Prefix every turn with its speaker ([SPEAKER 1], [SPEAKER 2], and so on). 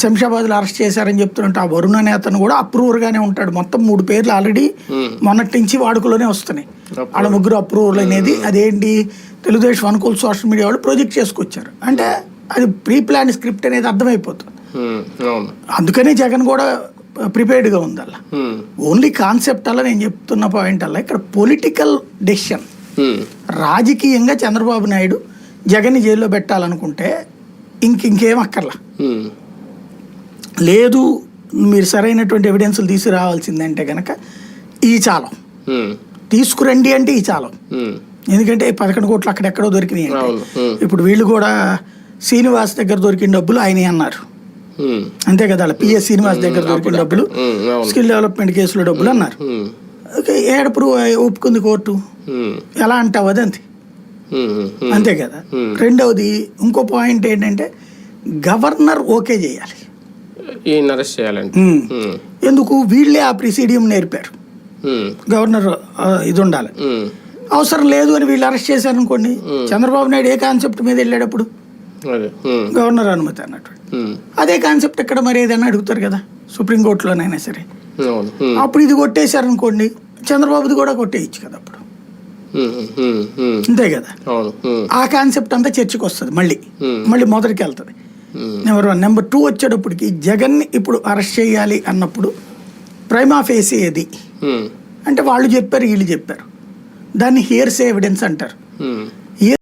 [SPEAKER 1] శంషాబాద్లో arrest చేశారని చెప్తున్నట్టు ఆ వరుణ్ అనే అతను కూడా అప్రూవర్గానే ఉంటాడు. మొత్తం 3 పేర్లు ఆల్రెడీ మొన్నటి నుంచి వాడుకలోనే వస్తున్నాయి. వాళ్ళ ముగ్గురు అప్రూవల్ అనేది అదేంటి తెలుగుదేశం అనుకూల సోషల్ మీడియా వాళ్ళు ప్రొజెక్ట్ చేసుకొచ్చారు. అంటే అది ప్రీ ప్లాన్ స్క్రిప్ట్ అనేది అర్థమైపోతుంది. అందుకనే జగన్ కూడా ప్రిపేర్డ్గా ఉంది అలా. ఓన్లీ కాన్సెప్ట్ అలా నేను చెప్తున్న పాయింట్ అలా ఇక్కడ పొలిటికల్ డెసిషన్. రాజకీయంగా చంద్రబాబు నాయుడు జగన్ని జైల్లో పెట్టాలనుకుంటే ఇంకేం అక్కర్లా. లేదు మీరు సరైనటువంటి ఎవిడెన్స్లు తీసుకురావాల్సిందంటే కనుక ఈ చాలం తీసుకురండి అంటే ఈ చాలం. ఎందుకంటే 11 కోట్లు అక్కడెక్కడో దొరికినాయి. ఇప్పుడు వీళ్ళు కూడా శ్రీనివాస్ దగ్గర దొరికిన డబ్బులు ఆయన అన్నారు అంతే కదా. అలా పిఎస్ శ్రీనివాస్ దగ్గర దొరికిన డబ్బులు స్కిల్ డెవలప్మెంట్ కేసులో డబ్బులు అన్నారు. ఏడ ప్రూవ్ ఒప్పుకుంది కోర్టు, ఎలా అంటావు అది అంతే కదా. రెండవది ఇంకో పాయింట్ ఏంటంటే గవర్నర్ ఓకే చేయాలి. ఎందుకు వీళ్ళే ఆ ప్రిసీడియం నేర్పారు. గవర్నర్ ఇది ఉండాలి. అవసరం లేదు అని వీళ్ళు అరెస్ట్ చేశారు అనుకోండి, చంద్రబాబు నాయుడు ఏ కాన్సెప్ట్ మీద వెళ్ళేటప్పుడు గవర్నర్ అనుమతి అన్నట్టు అదే కాన్సెప్ట్ ఇక్కడ మరి ఏదైనా అడుగుతారు కదా సుప్రీంకోర్టులోనైనా సరే. అప్పుడు ఇది కొట్టేశారు అనుకోండి, చంద్రబాబుది కూడా కొట్టేయచ్చు కదా అప్పుడు, అంతే కదా. ఆ కాన్సెప్ట్ అంతా చర్చకు వస్తుంది, మళ్ళీ మొదటికి వెళ్తుంది. నెంబర్ 1. నెంబర్ 2 వచ్చేటప్పటికి జగన్ని ఇప్పుడు అరెస్ట్ చేయాలి అన్నప్పుడు ప్రైమా ఫేసి ఏది అంటే వాళ్ళు చెప్పారు వీళ్ళు చెప్పారు, దాన్ని హియర్సే ఎవిడెన్స్ అంటారు.